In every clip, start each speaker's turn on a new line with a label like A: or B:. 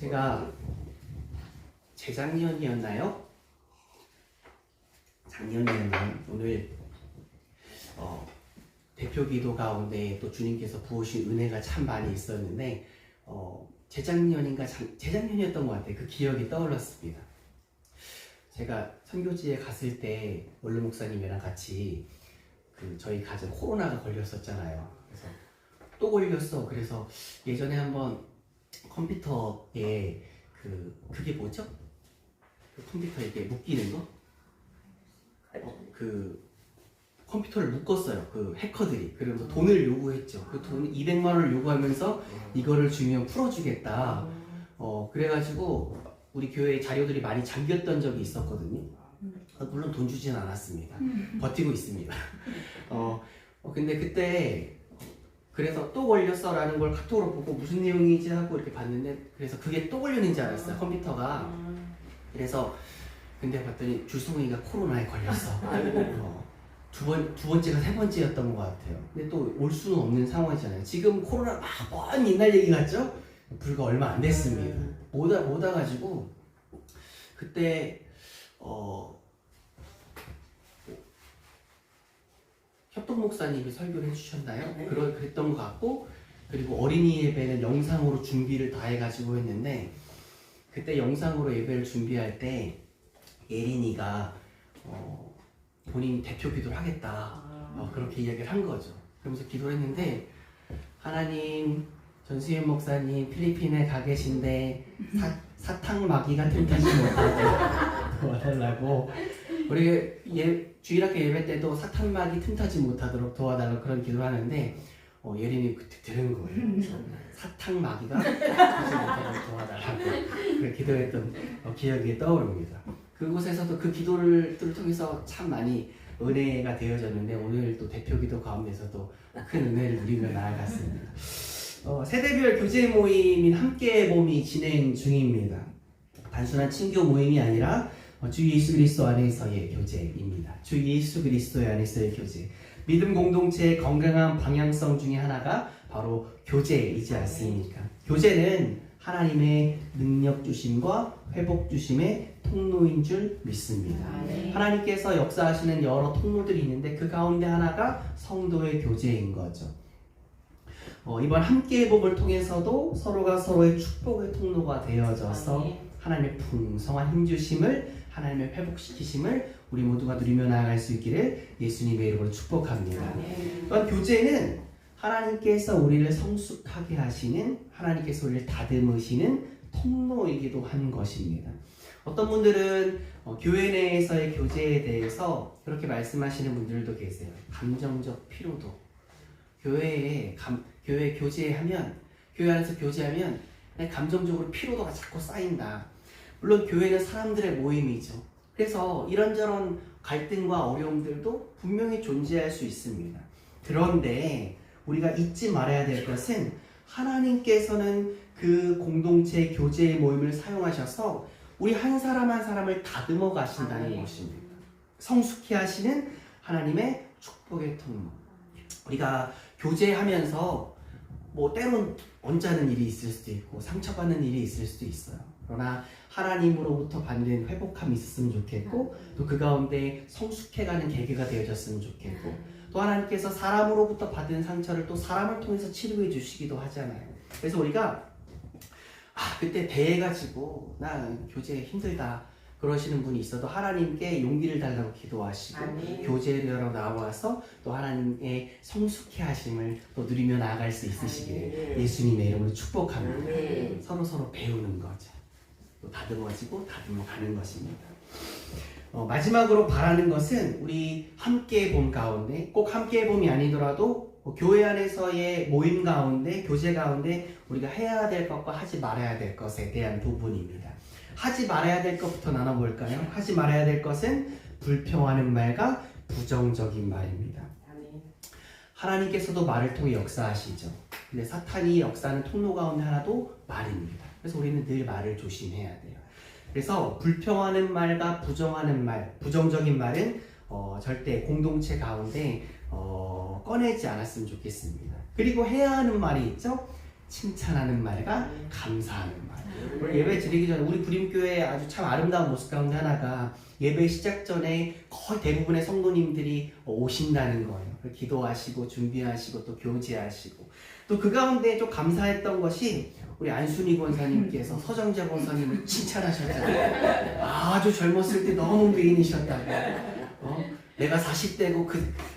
A: 제가 재작년이었나요? 작년이었나요? 오늘 대표 기도 가운데 또 주님께서 부으신 은혜가 참 많이 있었는데 재작년인가 재작년이었던 것 같아요. 그 기억이 떠올랐습니다. 제가 선교지에 갔을 때 원로 목사님이랑 같이 저희 가정 코로나가 걸렸었잖아요. 그래서 또 걸렸어. 그래서 예전에 한번 컴퓨터에 그게 뭐죠? 그 컴퓨터에 이렇게 묶이는 거? 그 컴퓨터를 묶었어요. 그 해커들이. 그러면서 돈을 요구했죠. 그 돈 200만 원을 요구하면서 이거를 주면 풀어주겠다. 그래가지고 우리 교회에 자료들이 많이 잠겼던 적이 있었거든요. 물론 돈 주진 않았습니다. 버티고 있습니다. 근데 그때 그래서 또 걸렸어 라는 걸 카톡으로 보고 무슨 내용이지 하고 이렇게 봤는데, 그래서 그게 또 걸리는 줄 알았어요, 컴퓨터가. 그래서 근데 봤더니 주송이가 코로나에 걸렸어. 두 번째가 세 번째였던 것 같아요. 근데 또 올 수는 없는 상황이잖아요. 지금 코로나 먼 옛날 얘기 같죠? 불과 얼마 안 됐습니다. 못 와가지고 그때 협동 목사님이 설교를 해주셨나요?
B: 네.
A: 그랬던 것 같고, 그리고 어린이 예배는 영상으로 준비를 다 해가지고 했는데, 그때 영상으로 예배를 준비할 때 예린이가 본인 대표 기도를 하겠다, 그렇게 이야기를 한 거죠. 그러면서 기도를 했는데, 하나님, 전수현 목사님 필리핀에 가 계신데 사탕 마귀가 틈타지 못하게 도와달라고, 우리 주일학교 예배 때도 사탕 마귀 틈타지 못하도록 도와달라고 그런 기도를 하는데, 예린이 그때 들은 거예요. 사탕 마귀가 틈타지 못하도록 도와달라고 그렇게 기도했던 기억이 떠오릅니다. 그곳에서도 그 기도를 통해서 참 많이 은혜가 되어졌는데, 오늘 또 대표 기도 가운데서도 큰 은혜를 누리며 나아갔습니다. 세대별 교제 모임인 함께 봄이 진행 중입니다. 단순한 친교 모임이 아니라 주 예수 그리스도 안에서의 교제입니다. 주 예수 그리스도 안에서의 교제. 믿음 공동체의 건강한 방향성 중에 하나가 바로 교제이지 않습니까? 교제는 하나님의 능력 주심과 회복 주심의 통로인 줄 믿습니다. 하나님께서 역사하시는 여러 통로들이 있는데 그 가운데 하나가 성도의 교제인 거죠. 이번 함께의 복을 통해서도 서로가 서로의 축복의 통로가 되어져서 하나님의 풍성한 힘주심을, 하나님의 회복시키심을 우리 모두가 누리며 나아갈 수 있기를 예수님의 이름으로 축복합니다. 또한 교제는 하나님께서 우리를 성숙하게 하시는, 하나님께서 우리를 다듬으시는 통로이기도 한 것입니다. 어떤 분들은 교회 내에서의 교제에 대해서 그렇게 말씀하시는 분들도 계세요. 감정적 피로도. 교회 교제하면, 교회 안에서 교제하면 감정적으로 피로도가 자꾸 쌓인다. 물론 교회는 사람들의 모임이죠. 그래서 이런저런 갈등과 어려움들도 분명히 존재할 수 있습니다. 그런데 우리가 잊지 말아야 될 것은, 하나님께서는 그 공동체 교제의 모임을 사용하셔서 우리 한 사람 한 사람을 다듬어 가신다는 것입니다. 성숙히 하시는 하나님의 축복의 통로. 우리가 교제하면서 때론 언짢은 일이 있을 수도 있고 상처받는 일이 있을 수도 있어요. 그러나 하나님으로부터 받는 회복함이 있었으면 좋겠고, 또 그 가운데 성숙해가는 계기가 되어졌으면 좋겠고, 또 하나님께서 사람으로부터 받은 상처를 또 사람을 통해서 치료해 주시기도 하잖아요. 그래서 우리가 그때 대해가지고 나 교제 힘들다 그러시는 분이 있어도 하나님께 용기를 달라고 기도하시고 교제하러 나와서 또 하나님의 성숙해 하심을 또 누리며 나아갈 수 있으시기를 예수님의 이름으로 축복합니다. 서로 배우는 거죠. 또 다듬어지고 다듬어가는 것입니다. 마지막으로 바라는 것은, 우리 함께 봄 가운데, 꼭 함께 봄이 아니더라도 교회 안에서의 모임 가운데, 교제 가운데 우리가 해야 될 것과 하지 말아야 될 것에 대한 부분입니다. 하지 말아야 될 것부터 나눠볼까요? 하지 말아야 될 것은 불평하는 말과 부정적인 말입니다. 하나님께서도 말을 통해 역사하시죠. 근데 사탄이 역사하는 통로 가운데 하나도 말입니다. 그래서 우리는 늘 말을 조심해야 돼요. 그래서 불평하는 말과 부정하는 말, 부정적인 말은 절대 공동체 가운데 꺼내지 않았으면 좋겠습니다. 그리고 해야 하는 말이 있죠. 칭찬하는 말과 감사하는 말. 오늘 예배 드리기 전에 우리 부림교회 아주 참 아름다운 모습 가운데 하나가 예배 시작 전에 거의 대부분의 성도님들이 오신다는 거예요. 기도하시고 준비하시고 또 교제하시고 또 그 가운데 좀 감사했던 것이 우리 안순희 권사님께서 서정재 권사님을 칭찬하셨잖아요. 아주 젊었을 때 너무 미인이셨다고. 내가 40대고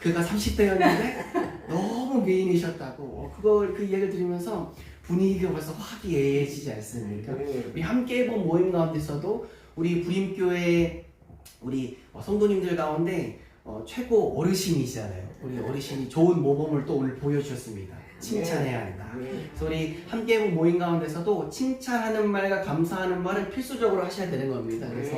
A: 그가 30대였는데 너무 미인이셨다고. 그 얘기를 들으면서 분위기가 벌써 화기애애해지지 않습니까? 우리 함께 해본 모임 가운데서도 우리 부림교회 우리 성도님들 가운데 최고 어르신이시잖아요. 우리 어르신이 좋은 모범을 또 오늘 보여주셨습니다. 칭찬해야 한다. 그래서 우리 함께 해본 모임 가운데서도 칭찬하는 말과 감사하는 말을 필수적으로 하셔야 되는 겁니다. 그래서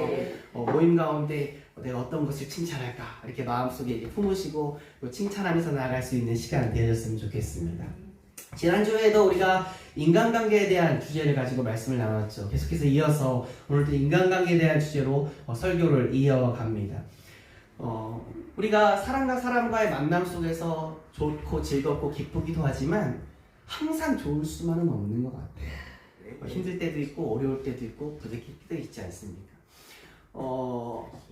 A: 모임 가운데 내가 어떤 것을 칭찬할까 이렇게 마음속에 이렇게 품으시고 칭찬하면서 나아갈 수 있는 시간 되어졌으면 좋겠습니다. 지난주에도 우리가 인간관계에 대한 주제를 가지고 말씀을 나눴죠. 계속해서 이어서 오늘도 인간관계에 대한 주제로 설교를 이어갑니다. 우리가 사람과 사람과의 만남 속에서 좋고 즐겁고 기쁘기도 하지만 항상 좋을 수만은 없는 것 같아요. 힘들 때도 있고 어려울 때도 있고 부딪힐 때도 있지 않습니까?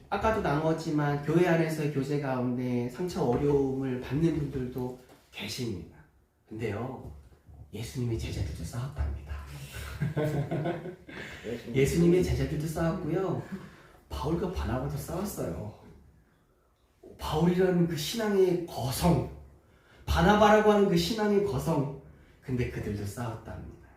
A: 아까도 나누었지만 교회 안에서의 교제 가운데 상처 어려움을 받는 분들도 계십니다. 근데요, 예수님의 제자들도 싸웠답니다. 예수님의 제자들도 싸웠고요, 바울과 바나바도 싸웠어요. 바울이라는 그 신앙의 거성, 바나바라고 하는 그 신앙의 거성, 근데 그들도 싸웠답니다.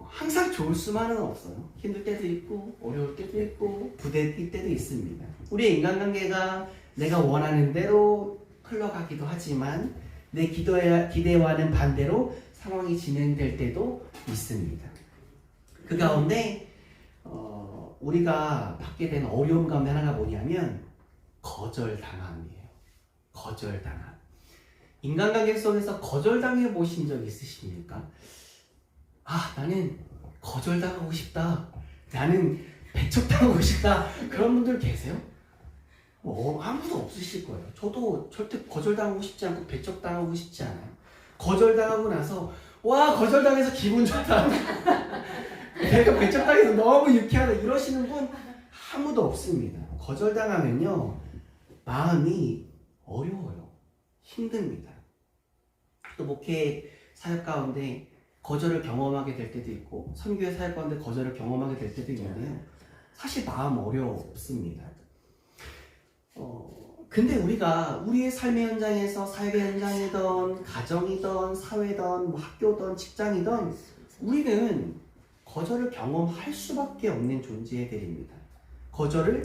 A: 항상 좋을 수만은 없어요. 힘들 때도 있고 어려울 때도 있고 부대낄 때도 있습니다. 우리의 인간관계가 내가 원하는 대로 흘러가기도 하지만 내 기대와는 반대로 상황이 진행될 때도 있습니다. 그 가운데 우리가 받게 된 어려움 가운데 하나가 뭐냐면 거절당함이에요. 거절당함. 인간관계 속에서 거절당해 보신 적 있으십니까? 나는 거절당하고 싶다. 나는 배척당하고 싶다. 그런 분들 계세요? 아무도 없으실 거예요. 저도 절대 거절당하고 싶지 않고 배척당하고 싶지 않아요. 거절당하고 나서 거절당해서 기분 좋다. 내가 배척당해서 너무 유쾌하다 이러시는 분 아무도 없습니다. 거절당하면요 마음이 어려워요. 힘듭니다. 또 목회 사역 가운데 거절을 경험하게 될 때도 있고 선교의 사역 가운데 거절을 경험하게 될 때도 있는데요. 사실 마음 어렵습니다. 근데 우리가 우리의 삶의 현장에서 사역의 현장이든 가정이든 사회든 학교든 직장이든 우리는 거절을 경험할 수밖에 없는 존재들입니다. 거절을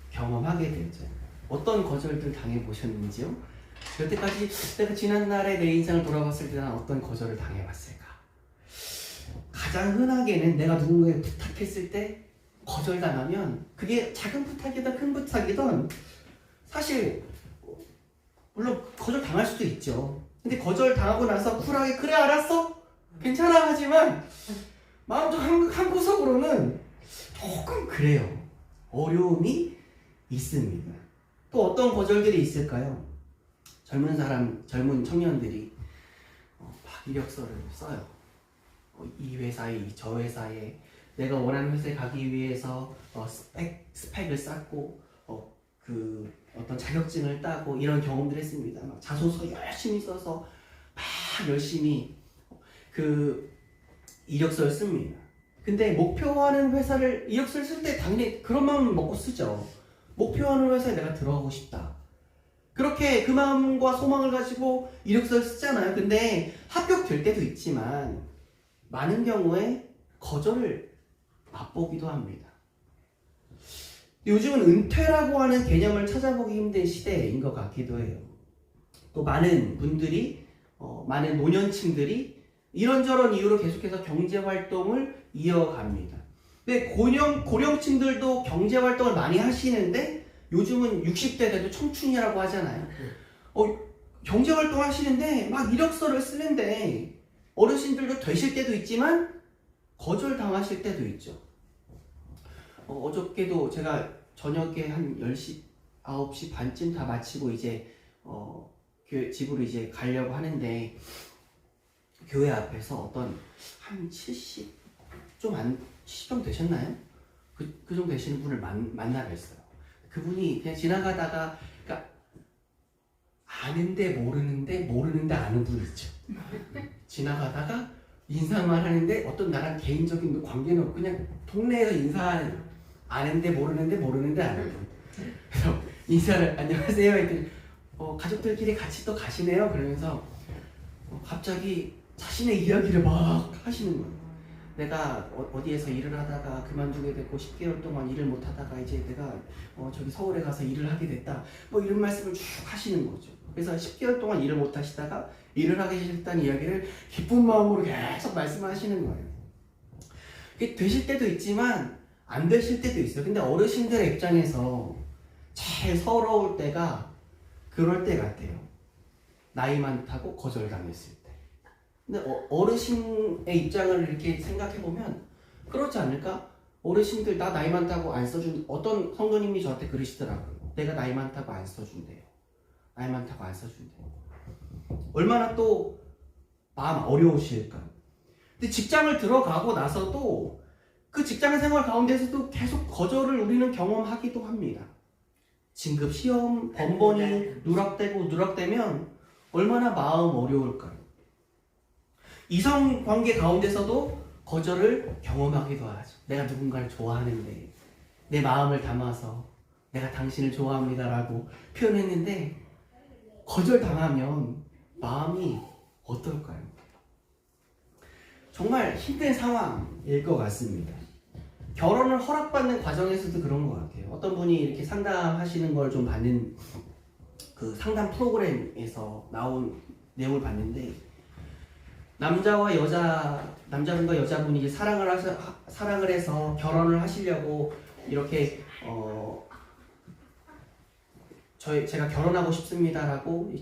A: 경험하게 되죠. 어떤 거절들 당해보셨는지요? 여태까지 내가 지난날의 내 인생을 돌아봤을 때 난 어떤 거절을 당해봤을까? 가장 흔하게는 내가 누군가에 부탁했을 때 거절당하면 그게 작은 부탁이든 큰 부탁이든 사실 물론 거절당할 수도 있죠. 근데 거절당하고 나서 쿨하게 그래 알았어? 괜찮아 하지만 마음속 한 구석으로는 조금 그래요. 어려움이 있습니다. 또 어떤 거절들이 있을까요? 젊은 청년들이 막 이력서를 써요. 이 회사에, 저 회사에 내가 원하는 회사에 가기 위해서 스펙을 쌓고 어떤 자격증을 따고 이런 경험들을 했습니다. 막 자소서 열심히 써서 막 열심히 그 이력서를 씁니다. 근데 목표하는 회사를 이력서를 쓸 때 당연히 그런 마음 먹고 쓰죠. 목표하는 회사에 내가 들어가고 싶다. 그렇게 그 마음과 소망을 가지고 이력서를 쓰잖아요. 근데 합격될 때도 있지만 많은 경우에 거절을 맛보기도 합니다. 요즘은 은퇴라고 하는 개념을 찾아보기 힘든 시대인 것 같기도 해요. 또 많은 분들이 많은 노년층들이 이런저런 이유로 계속해서 경제활동을 이어갑니다. 근데 고령층들도 경제활동을 많이 하시는데 요즘은 60대 돼도 청춘이라고 하잖아요. 경제활동 하시는데 막 이력서를 쓰는데 어르신들도 되실 때도 있지만 거절당하실 때도 있죠. 어저께도 제가 저녁에 한 10시, 9시 반쯤 다 마치고 이제 집으로 이제 가려고 하는데 교회 앞에서 어떤 한 70, 좀 70정 되셨나요? 그 정도 되시는 분을 만나 뵀어요. 그분이 그냥 지나가다가, 그러니까 아는데 모르는데 아는 분 있죠. 지나가다가 인사만 하는데 어떤 나랑 개인적인 관계는 없고 그냥 동네에서 인사하는, 아는데 모르는데 아는 분. 그래서 인사를 안녕하세요 했더니 가족들끼리 같이 또 가시네요. 그러면서 갑자기 자신의 이야기를 막 하시는 거예요. 내가 어디에서 일을 하다가 그만두게 됐고 10개월 동안 일을 못 하다가 이제 내가 저기 서울에 가서 일을 하게 됐다. 뭐 이런 말씀을 쭉 하시는 거죠. 그래서 10개월 동안 일을 못 하시다가 일을 하게 되셨다는 이야기를 기쁜 마음으로 계속 말씀하시는 거예요. 그게 되실 때도 있지만 안 되실 때도 있어요. 근데 어르신들의 입장에서 제일 서러울 때가 그럴 때 같아요. 나이 많다고 거절당했을 때. 근데 어르신의 입장을 이렇게 생각해보면 그렇지 않을까? 어르신들 나 나이 많다고 안 써준, 어떤 성도님이 저한테 그러시더라고요. 내가 나이 많다고 안 써준대요. 나이 많다고 안 써준대요. 얼마나 또 마음 어려우실까? 근데 직장을 들어가고 나서도 그 직장 생활 가운데서도 계속 거절을 우리는 경험하기도 합니다. 진급 시험 번번이 누락되면 얼마나 마음 어려울까요? 이성 관계 가운데서도 거절을 경험하기도 하죠. 내가 누군가를 좋아하는데 내 마음을 담아서 내가 당신을 좋아합니다라고 표현했는데 거절당하면 마음이 어떨까요? 정말 힘든 상황일 것 같습니다. 결혼을 허락받는 과정에서도 그런 것 같아요. 어떤 분이 이렇게 상담하시는 걸 좀 받는 그 상담 프로그램에서 나온 내용을 봤는데 남자분과 여자분이 이제 사랑을 해서 결혼을 하시려고 이렇게 제가 결혼하고 싶습니다라고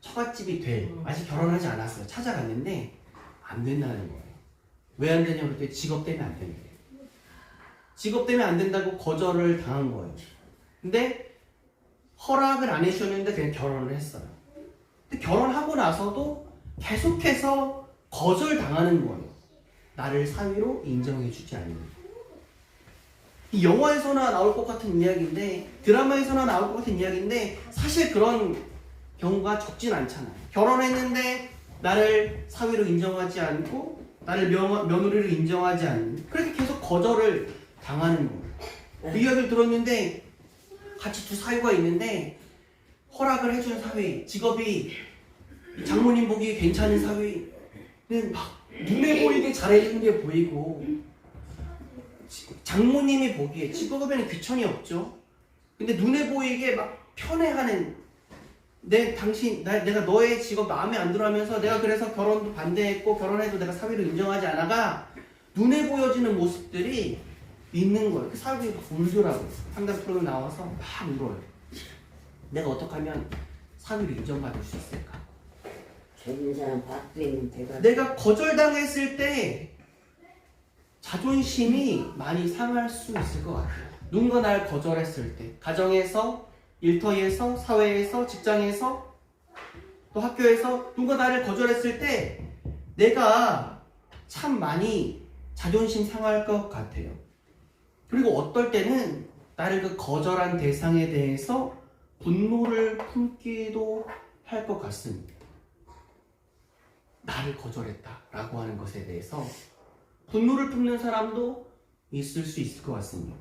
A: 처갓집이 아직 결혼하지 않았어요. 찾아갔는데 안 된다는 거예요. 왜 안 되냐고 그랬더니 직업 때문에 안 된대요. 직업 때문에 안 된다고 거절을 당한 거예요. 근데 허락을 안 해주셨는데 그냥 결혼을 했어요. 근데 결혼하고 나서도 계속해서 거절당하는 거예요. 나를 사위로 인정해주지 않는. 이 영화에서나 나올 것 같은 이야기인데, 드라마에서나 나올 것 같은 이야기인데 사실 그런 경우가 적진 않잖아요. 결혼했는데 나를 사위로 인정하지 않고 나를 며느리로 인정하지 않는, 그렇게 계속 거절을 당하는 거예요. 이 이야기를 들었는데 같이 두 사위가 있는데 허락을 해준 사위, 직업이 장모님 보기에 괜찮은 사위는 막 눈에 보이게 잘해주는 게 보이고, 장모님이 보기에 직업에는 귀천이 없죠. 근데 눈에 보이게 막 편애하는, 내가 너의 직업 마음에 안 들어 하면서 내가 그래서 결혼도 반대했고 결혼해도 내가 사위로 인정하지 않아가 눈에 보여지는 모습들이 있는 거예요. 그 사위가 막 울더라고요. 상담 프로그램 나와서 막 울어요. 내가 어떻게 하면 사위로 인정받을 수 있을까?
B: 젊은 사람 밥도 있는데
A: 내가 거절당했을 때 자존심이 많이 상할 수 있을 것 같아요. 누군가 날 거절했을 때, 가정에서, 일터에서, 사회에서, 직장에서, 또 학교에서 누군가 나를 거절했을 때 내가 참 많이 자존심 상할 것 같아요. 그리고 어떨 때는 나를 그 거절한 대상에 대해서 분노를 품기도 할 것 같습니다. 나를 거절했다라고 하는 것에 대해서 분노를 품는 사람도 있을 수 있을 것 같습니다.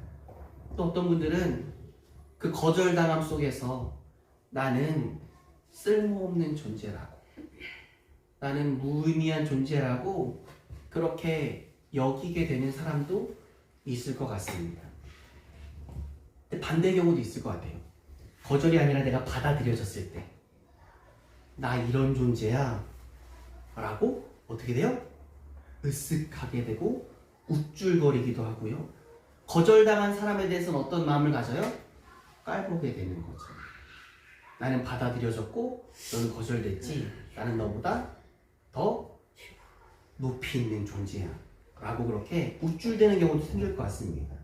A: 또 어떤 분들은 그 거절당함 속에서 나는 쓸모없는 존재라고, 나는 무의미한 존재라고 그렇게 여기게 되는 사람도 있을 것 같습니다. 근데 반대 경우도 있을 것 같아요. 거절이 아니라 내가 받아들여졌을 때 나 이런 존재야 라고 어떻게 돼요? 으쓱하게 되고 우쭐거리기도 하고요. 거절당한 사람에 대해서는 어떤 마음을 가져요? 깔보게 되는 거죠. 나는 받아들여졌고 너는 거절됐지. 나는 너보다 더 높이 있는 존재야 라고 그렇게 우쭐대는 경우도 생길 것 같습니다.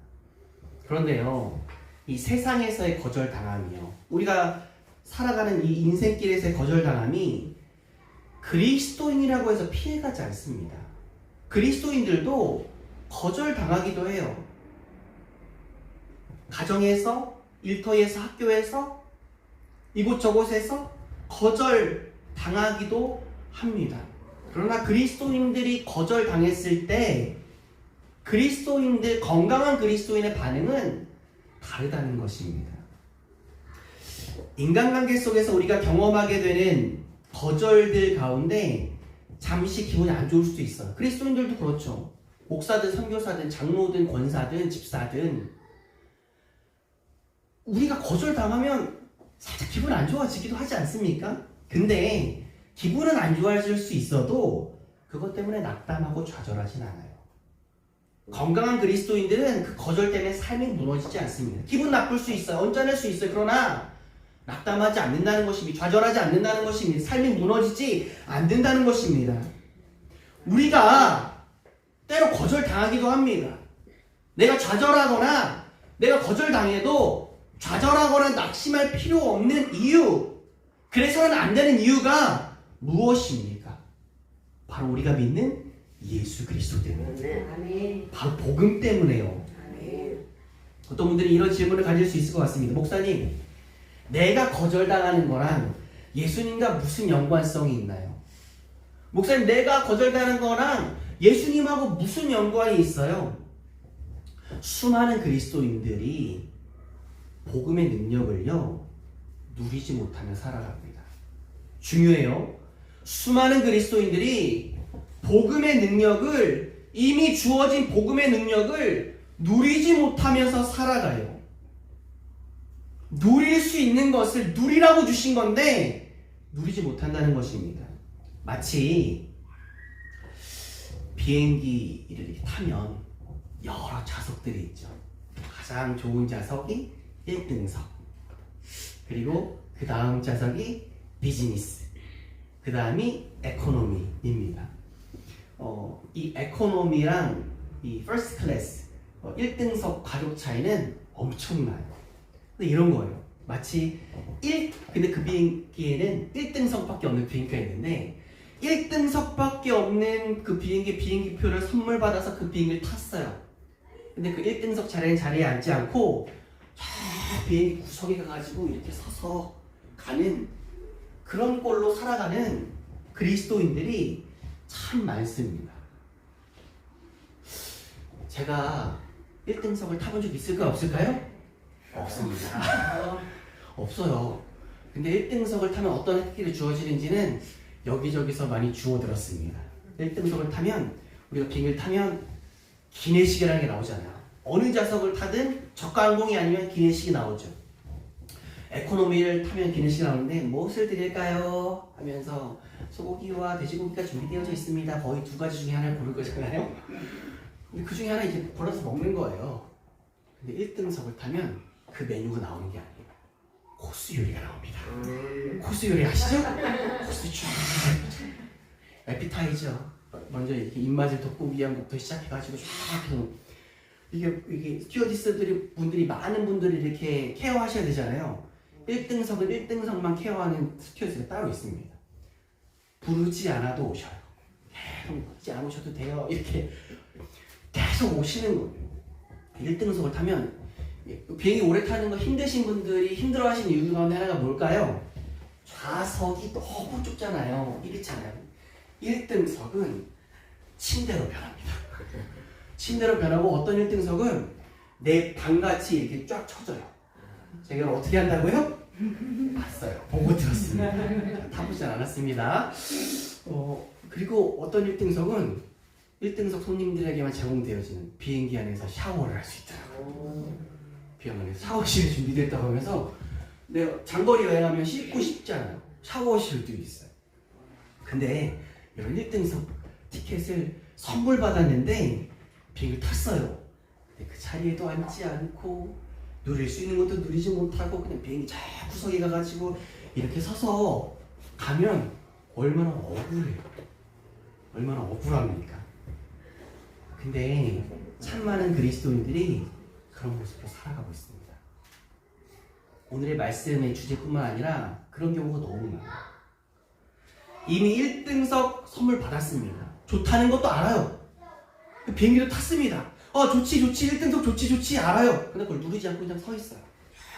A: 그런데요, 이 세상에서의 거절당함이요, 우리가 살아가는 이 인생길에서의 거절당함이 그리스도인이라고 해서 피해가지 않습니다. 그리스도인들도 거절당하기도 해요. 가정에서, 일터에서, 학교에서, 이곳저곳에서 거절당하기도 합니다. 그러나 그리스도인들이 거절당했을 때 그리스도인들, 건강한 그리스도인의 반응은 다르다는 것입니다. 인간관계 속에서 우리가 경험하게 되는 거절들 가운데 잠시 기분이 안 좋을 수도 있어요. 그리스도인들도 그렇죠. 목사든 선교사든 장로든 권사든 집사든 우리가 거절당하면 살짝 기분 안 좋아지기도 하지 않습니까? 근데 기분은 안 좋아질 수 있어도 그것 때문에 낙담하고 좌절하진 않아요. 건강한 그리스도인들은 그 거절 때문에 삶이 무너지지 않습니다. 기분 나쁠 수 있어요. 언짢을 수 있어요. 그러나 낙담하지 않는다는 것입니다. 좌절하지 않는다는 것입니다. 삶이 무너지지 않는다는 것입니다. 우리가 때로 거절당하기도 합니다. 내가 좌절하거나 내가 거절당해도 좌절하거나 낙심할 필요 없는 이유, 그래서는 안 되는 이유가 무엇입니까? 바로 우리가 믿는 예수 그리스도 때문입니다.
B: 아멘.
A: 바로 복음 때문에요.
B: 아멘.
A: 어떤 분들이 이런 질문을 가질 수 있을 것 같습니다. 목사님, 내가 거절당하는 거랑 예수님과 무슨 연관성이 있나요? 목사님, 내가 거절당하는 거랑 예수님하고 무슨 연관이 있어요? 수많은 그리스도인들이 복음의 능력을요 누리지 못하며 살아갑니다. 중요해요. 수많은 그리스도인들이 복음의 능력을, 이미 주어진 복음의 능력을 누리지 못하면서 살아가요. 누릴 수 있는 것을 누리라고 주신 건데 누리지 못한다는 것입니다. 마치 비행기를 이렇게 타면 여러 좌석들이 있죠. 가장 좋은 좌석이 1등석, 그리고 그 다음 좌석이 비즈니스, 그 다음이 에코노미입니다. 이 에코노미랑 이 퍼스트 클래스 1등석 가격 차이는 엄청나요. 근데 이런 거예요. 마치 근데 그 비행기에는 1등석밖에 없는 비행기가 있는데 1등석밖에 없는 그 비행기표를 선물 받아서 그 비행기를 탔어요. 근데 그 1등석 자리에 앉지 않고 저 비행기 구석에 가가지고 이렇게 서서 가는 그런 꼴로 살아가는 그리스도인들이 참 많습니다. 제가 1등석을 타본 적 있을까요? 없을까요? 없습니다. 없어요. 근데 1등석을 타면 어떤 혜택이 주어지는지는 여기저기서 많이 주워들었습니다. 1등석을 타면, 우리가 비행기를 타면 기내식이라는 게 나오잖아요. 어느 좌석을 타든 저가 항공이 아니면 기내식이 나오죠. 에코노미를 타면 기내식이 나오는데 무엇을 드릴까요? 하면서 소고기와 돼지고기가 준비되어져 있습니다. 거의 두 가지 중에 하나를 고를 거잖아요. 근데 그 중에 하나 이제 골라서 먹는 거예요. 근데 1등석을 타면 그 메뉴가 나오는 게 아니에요. 코스 요리가 나옵니다. 코스 요리 아시죠? 코스 쫙 에피타이저 먼저 이렇게 입맛을 돋구기 위한 것부터 시작해가지고 쫙 해서 이게 스튜어디스들이 많은 분들이 이렇게 케어하셔야 되잖아요. 1등석은 1등석만 케어하는 스튜어디스가 따로 있습니다. 부르지 않아도 오셔요. 계속 부르지 않으셔도 돼요. 이렇게 계속 오시는 거예요. 1등석을 타면 비행기 오래 타는 거 힘드신 분들이 힘들어하시는 이유 가운데 하나가 뭘까요? 좌석이 너무 좁잖아요. 이렇잖아요. 1등석은 침대로 변합니다. 침대로 변하고 어떤 1등석은 내 방같이 이렇게 쫙 쳐져요. 제가 어떻게 한다고요? 봤어요. 보고 들었습니다. 타보진 않았습니다. 그리고 어떤 1등석은 1등석 손님들에게만 제공되어지는 비행기 안에서 샤워를 할 수 있더라고요. 비행기 안에 샤워실이 준비됐다고 하면서 내가 장거리 여행하면 씻고 싶잖아요. 샤워실도 있어요. 근데 이런 1등석 티켓을 선물 받았는데 비행기를 탔어요. 근데 그 자리에도 앉지 않고 누릴 수 있는 것도 누리지 못하고 그냥 비행기 저 구석에 가가지고 이렇게 서서 가면 얼마나 억울해요. 얼마나 억울합니까? 근데 참 많은 그리스도인들이 그런 모습으로 살아가고 있습니다. 오늘의 말씀의 주제뿐만 아니라 그런 경우가 너무 많아요. 이미 1등석 선물 받았습니다. 좋다는 것도 알아요. 비행기도 탔습니다. 좋지 1등석 좋지 알아요. 근데 그걸 누르지 않고 그냥 서 있어요.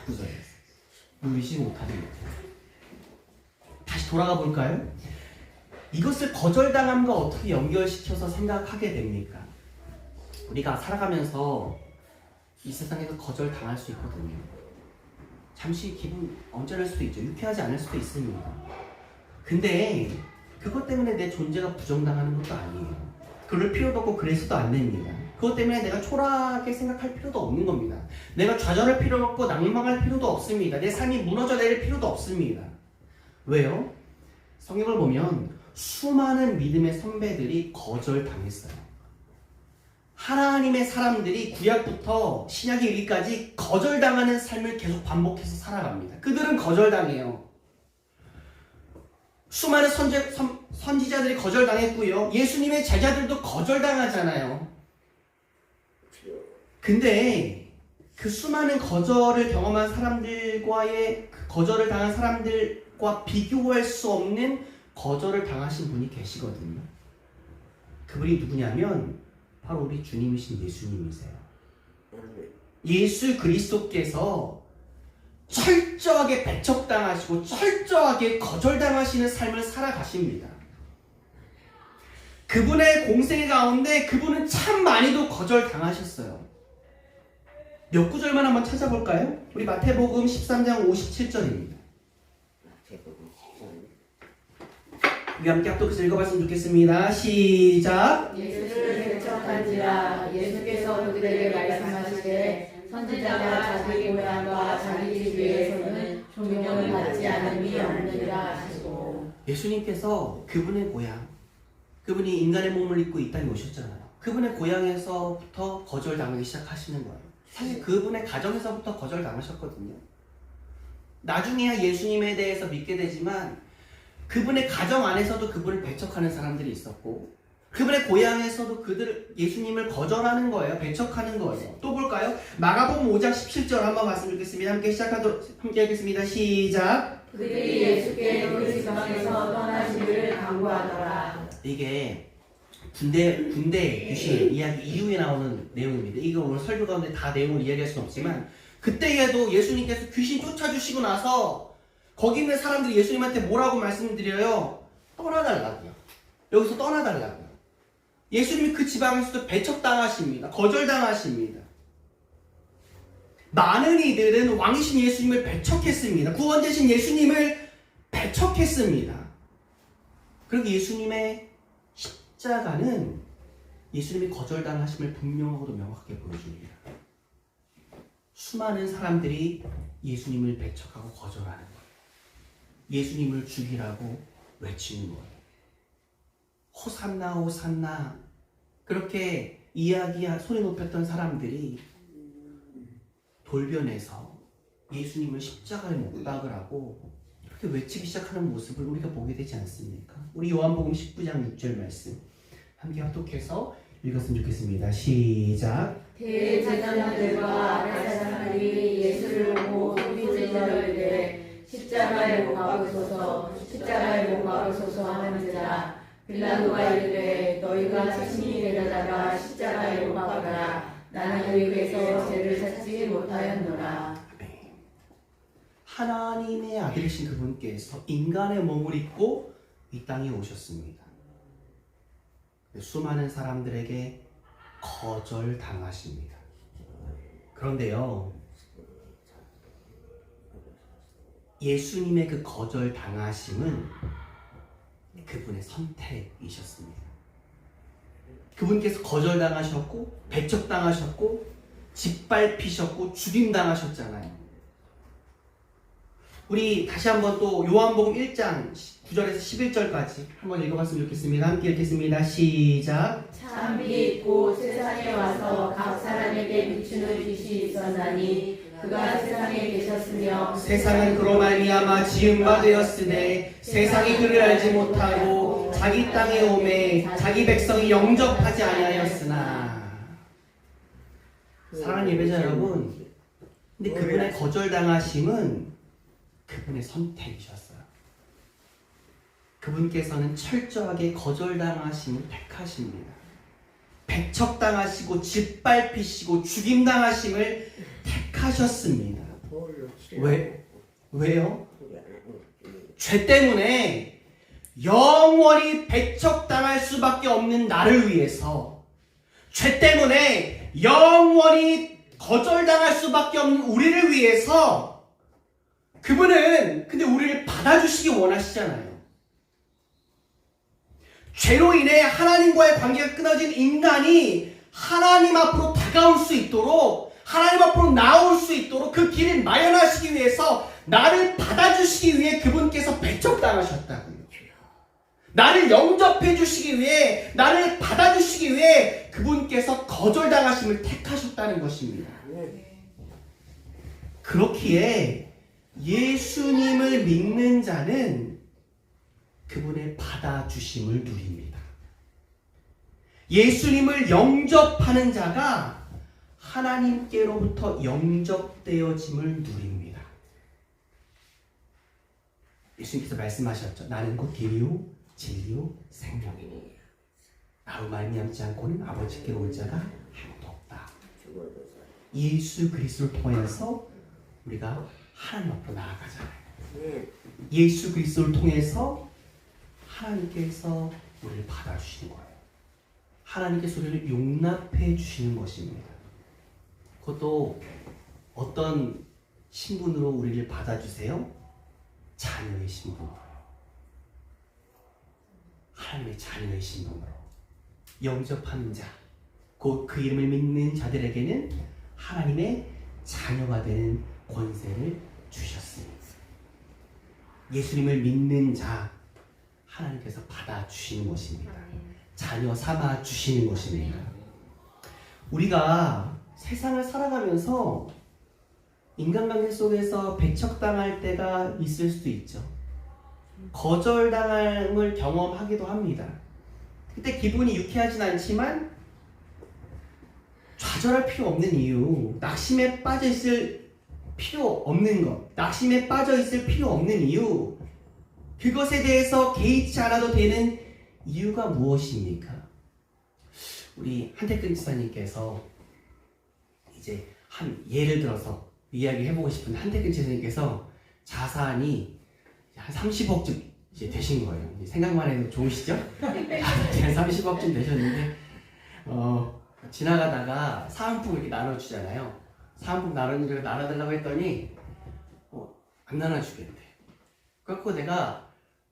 A: 구석에 누르지 못하는 거죠. 다시 돌아가 볼까요? 이것을 거절당함과 어떻게 연결시켜서 생각하게 됩니까? 우리가 살아가면서 이 세상에서 거절당할 수 있거든요. 잠시 기분 언짢을 수도 있죠. 유쾌하지 않을 수도 있습니다. 근데 그것 때문에 내 존재가 부정당하는 것도 아니에요. 그럴 필요도 없고 그래서도 안 됩니다. 그것 때문에 내가 초라하게 생각할 필요도 없는 겁니다. 내가 좌절할 필요도 없고 낭망할 필요도 없습니다. 내 삶이 무너져 내릴 필요도 없습니다. 왜요? 성경을 보면 수많은 믿음의 선배들이 거절당했어요. 하나님의 사람들이 구약부터 신약에 이르기까지 거절당하는 삶을 계속 반복해서 살아갑니다. 그들은 거절당해요. 수많은 선지자들이 거절당했고요. 예수님의 제자들도 거절당하잖아요. 근데 그 수많은 거절을 경험한 사람들과의 거절을 당한 사람들과 비교할 수 없는 거절을 당하신 분이 계시거든요. 그분이 누구냐면 바로 우리 주님이신 예수님이세요. 예수 그리스도께서 철저하게 배척당하시고 철저하게 거절당하시는 삶을 살아가십니다. 그분의 공생 가운데 그분은 참 많이도 거절당하셨어요. 몇 구절만 한번 찾아볼까요? 우리 마태복음 13장 57절입니다. 우리 함께 합독해서 읽어봤으면 좋겠습니다. 시작.
C: 예수를 배척한지라 예수께서 그들에게 말씀하시되 선지자가 자기 고향과 자기 집 위에서는 존경을 받지 않음이 없느니라 하시고.
A: 예수님께서 그분의 고향, 그분이 인간의 몸을 입고 이 땅에 오셨잖아요. 그분의 고향에서부터 거절당하기 시작하시는 거예요. 사실 그분의 가정에서부터 거절당하셨거든요. 나중에야 예수님에 대해서 믿게 되지만 그분의 가정 안에서도 그분을 배척하는 사람들이 있었고 그분의 고향에서도 예수님을 거절하는 거예요. 배척하는 거예요. 또 볼까요? 마가복음 5장 17절 한번 말씀 읽겠습니다. 함께 하겠습니다. 시작.
C: 그들이 예수께 그 지방에서 떠나시기를 강구하더라.
A: 이게 군대 귀신 이야기 이후에 나오는 내용입니다. 이거 오늘 설교 가운데 다 내용을 이야기할 수는 없지만 그때에도 예수님께서 귀신 쫓아주시고 나서 거기 있는 사람들이 예수님한테 뭐라고 말씀드려요? 떠나달라고요. 여기서 떠나달라고요. 예수님이 그 지방에서도 배척당하십니다. 거절당하십니다. 많은 이들은 왕이신 예수님을 배척했습니다. 구원되신 예수님을 배척했습니다. 그리고 예수님의 십자가는 예수님이 거절당하심을 분명하고도 명확하게 보여줍니다. 수많은 사람들이 예수님을 배척하고 거절하는 거예요. 예수님을 죽이라고 외치는 거예요. 호산나 호산나 그렇게 소리 높였던 사람들이 돌변해서 예수님을 십자가에 못 박으라고 이렇게 외치기 시작하는 모습을 우리가 보게 되지 않습니까? 우리 요한복음 19장 6절 말씀 함께 합독해서 읽었으면 좋겠습니다. 시작.
C: 대제사장들과 바리새인들이 예수를 보고 소리질러 이르되 십자가에 못 박으소서 십자가에 못 박으소서 하는지라. 빌라도가 이르되 너희가 친히 데려다가 십자가에 못 박아라. 나는 너희에게서 죄를 찾지 못하였노라.
A: 하나님의 아들이신 그분께서 인간의 몸을 입고 이 땅에 오셨습니다. 수많은 사람들에게 거절당하십니다. 그런데요, 예수님의 그 거절당하심은 그분의 선택이셨습니다. 그분께서 거절당하셨고 배척당하셨고 짓밟히셨고 죽임당하셨잖아요. 우리 다시 한번 또 요한복음 1장 9절에서 11절까지 한번 읽어봤으면 좋겠습니다. 함께 읽겠습니다. 시작.
C: 참이 곧 세상에 와서 각 사람에게 비추는 빛이 있었나니 그가 세상에 계셨으며
A: 세상은 그로 말미암아 지은 바 되었으되 세상이 그를 알지 못하고 자기 땅에 오매 자기 백성이 영접하지 아니하였으나. 사랑하는 예배자 여러분, 근데 그분의 거절당하심은 그분의 선택이셨어요. 그분께서는 철저하게 거절당하심을 택하십니다. 배척당하시고 짓밟히시고 죽임당하심을 택하셨습니다.
B: 돌로
A: 왜요? 죄 때문에 영원히 배척당할 수밖에 없는 나를 위해서, 죄 때문에 영원히 거절당할 수밖에 없는 우리를 위해서 그분은 근데 우리를 받아주시기 원하시잖아요. 죄로 인해 하나님과의 관계가 끊어진 인간이 하나님 앞으로 다가올 수 있도록, 하나님 앞으로 나올 수 있도록 그 길을 마련하시기 위해서 나를 받아주시기 위해 그분께서 배척당하셨다고요. 나를 영접해 주시기 위해, 나를 받아주시기 위해 그분께서 거절당하심을 택하셨다는 것입니다. 그렇기에 예수님을 믿는 자는 그분의 받아주심을 누립니다. 예수님을 영접하는 자가 하나님께로부터 영접되어짐을 누립니다. 예수님께서 말씀하셨죠. 나는 곧 길이요 진리요 생명이니 나로 말미암지 않고는 아버지께로 올 자가 아무도 없다. 예수 그리스도를 통해서 우리가 하나님 앞으로 나아가잖아요. 예수 그리스도를 통해서 하나님께서 우리를 받아주시는 거예요. 하나님께서 우리를 용납해 주시는 것입니다. 그것도 어떤 신분으로 우리를 받아주세요? 자녀의 신분으로. 하나님의 자녀의 신분으로. 영접하는 자, 곧 그 이름을 믿는 자들에게는 하나님의 자녀가 되는 권세를 주셨습니다. 예수님을 믿는 자, 하나님께서 받아주시는 것입니다. 자녀 삼아 주시는 것입니다. 우리가 세상을 살아가면서 인간관계 속에서 배척당할 때가 있을 수도 있죠. 거절당함을 경험하기도 합니다. 그때 기분이 유쾌하진 않지만 좌절할 필요 없는 이유, 낙심에 빠져 있을 필요 없는 것, 낙심에 빠져 있을 필요 없는 이유, 그것에 대해서 개의치 않아도 되는 이유가 무엇입니까? 우리 한태근 지사님께서 이제 예를 들어서 이야기해보고 싶은데, 한태근 지사님께서 자산이 한 30억쯤 이제 되신 거예요. 생각만 해도 좋으시죠? 30억쯤 되셨는데 지나가다가 사은품 이렇게 나눠주잖아요. 사은품 나눠달라고 했더니 안 나눠주겠대. 그래서 내가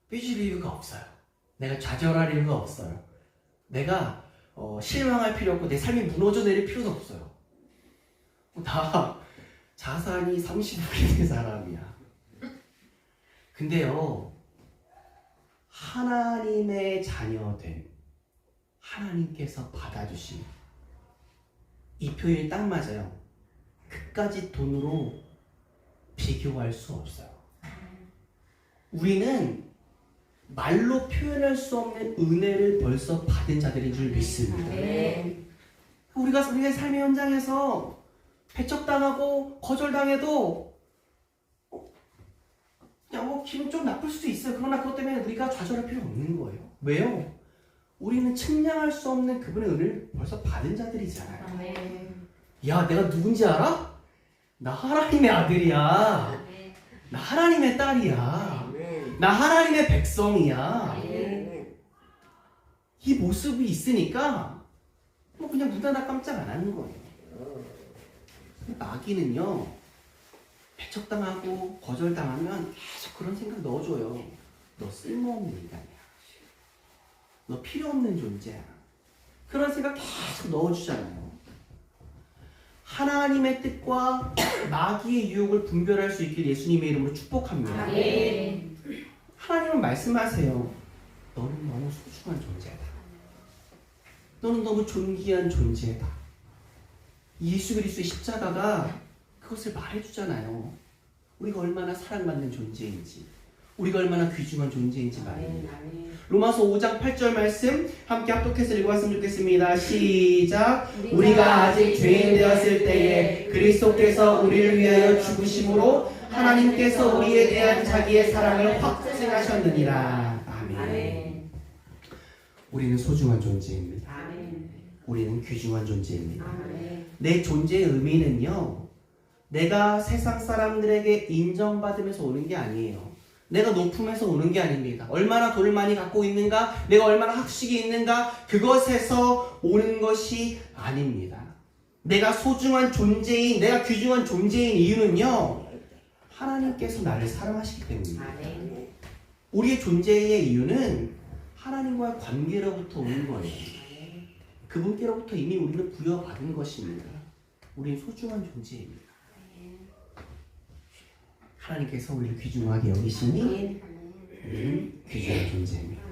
A: 삐질 이유가 없어요. 내가 좌절할 이유가 없어요. 내가 실망할 필요 없고 내 삶이 무너져 내릴 필요도 없어요. 나 자산이 30억이 된 사람이야. 근데요, 하나님의 자녀된 하나님께서 받아주신 이 표현이 딱 맞아요. 그까짓 돈으로 비교할 수 없어요. 우리는 말로 표현할 수 없는 은혜를 벌써 받은 자들인 줄 믿습니다. 우리가 삶의 현장에서 배척당하고 거절당해도 그냥 기분 좀 나쁠 수도 있어요. 그러나 그것 때문에 우리가 좌절할 필요 없는 거예요. 왜요? 우리는 측량할 수 없는 그분의 은혜를 벌써 받은 자들이잖아요. 야, 내가 누군지 알아? 나 하나님의 아들이야. 나 하나님의 딸이야. 나 하나님의 백성이야. 이 모습이 있으니까 그냥 눈 하나 깜짝 안 하는 거예요. 마귀는요, 배척당하고 거절당하면 계속 그런 생각 넣어줘요. 너 쓸모없는 인간이야. 너 필요 없는 존재야. 그런 생각 계속 넣어주잖아요. 하나님의 뜻과 마귀의 유혹을 분별할 수 있길 예수님의 이름으로 축복합니다. 하나님은 말씀하세요. 너는 너무 소중한 존재다. 너는 너무 존귀한 존재다. 예수 그리스도의 십자가가 그것을 말해주잖아요. 우리가 얼마나 사랑받는 존재인지, 우리가 얼마나 귀중한 존재인지 말입니다. 로마서 5장 8절 말씀 함께 합독해서 읽어봤으면 좋겠습니다. 시작. 우리가 아직 죄인 되었을 때에 그리스도께서 우리를 위하여 죽으심으로 하나님께서 우리에 대한 자기의 사랑을 확증하셨느니라. 아멘. 우리는 소중한 존재입니다.
C: 아멘.
A: 우리는 귀중한 존재입니다.
C: 아멘.
A: 내 존재의 의미는요, 내가 세상 사람들에게 인정받으면서 오는 게 아니에요. 내가 높음에서 오는 게 아닙니다. 얼마나 돈을 많이 갖고 있는가, 내가 얼마나 학식이 있는가, 그것에서 오는 것이 아닙니다. 내가 소중한 존재인, 내가 귀중한 존재인 이유는요, 하나님께서 나를 사랑하시기 때문입니다.
C: 아멘.
A: 우리의 존재의 이유는 하나님과의 관계로부터 오는 거예요. 그분께로부터 이미 우리는 부여받은 것입니다. 우리는 소중한 존재입니다. 하나님께서 우리를 귀중하게 여기시니 우리는 귀중한 존재입니다.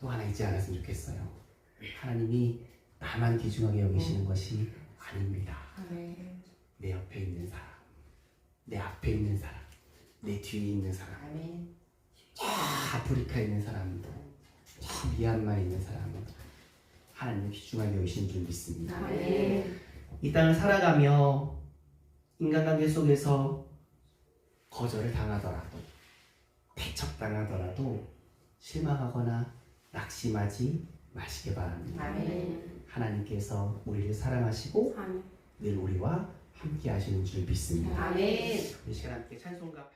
A: 또 하나 잊지 않았으면 좋겠어요. 하나님이 나만 귀중하게 여기시는 것이 아닙니다.
C: 아멘.
A: 내 옆에 있는 사람, 내 앞에 있는 사람, 내 뒤에 있는 사람,
C: 아멘.
A: 저 아프리카에 있는 사람, 저 미얀마에 있는 사람, 하나님은 귀중하게 여기시는 줄 믿습니다.
C: 아멘.
A: 이 땅을 살아가며 인간관계 속에서 거절을 당하더라도, 배척당하더라도 실망하거나 낙심하지 마시기 바랍니다.
C: 아멘.
A: 하나님께서 우리를 사랑하시고
C: 아멘.
A: 늘 우리와 함께 하시는 줄 믿습니다.
C: 아멘.
A: 이 시간 함께 찬송가